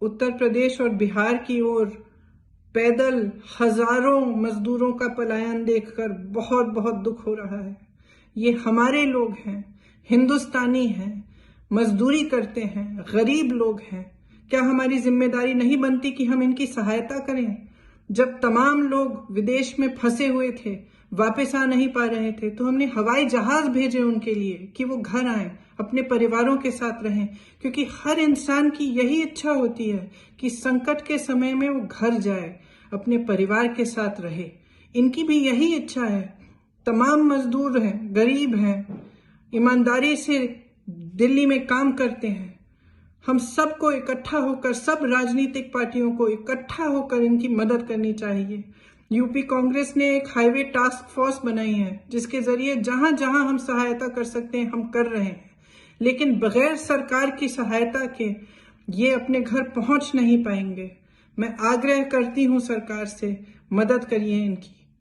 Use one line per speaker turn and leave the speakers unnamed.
उत्तर प्रदेश और बिहार की ओर पैदल हजारों मजदूरों का पलायन देखकर बहुत बहुत दुख हो रहा है। ये हमारे लोग हैं, हिंदुस्तानी हैं, मजदूरी करते हैं, गरीब लोग हैं। क्या हमारी जिम्मेदारी नहीं बनती कि हम इनकी सहायता करें? जब तमाम लोग विदेश में फंसे हुए थे, वापस आ नहीं पा रहे थे, तो हमने हवाई जहाज भेजे उनके लिए कि वो घर आए, अपने परिवारों के साथ रहें, क्योंकि हर इंसान की यही इच्छा होती है कि संकट के समय में वो घर जाए, अपने परिवार के साथ रहे। इनकी भी यही इच्छा है। तमाम मजदूर हैं, गरीब हैं, ईमानदारी से दिल्ली में काम करते हैं। हम सबको इकट्ठा होकर, सब राजनीतिक पार्टियों को इकट्ठा होकर इनकी मदद करनी चाहिए। यूपी कांग्रेस ने एक हाईवे टास्क फोर्स बनाई है, जिसके जरिए जहां जहां हम सहायता कर सकते हैं हम कर रहे हैं, लेकिन बगैर सरकार की सहायता के ये अपने घर पहुंच नहीं पाएंगे। मैं आग्रह करती हूं सरकार से, मदद करिए इनकी।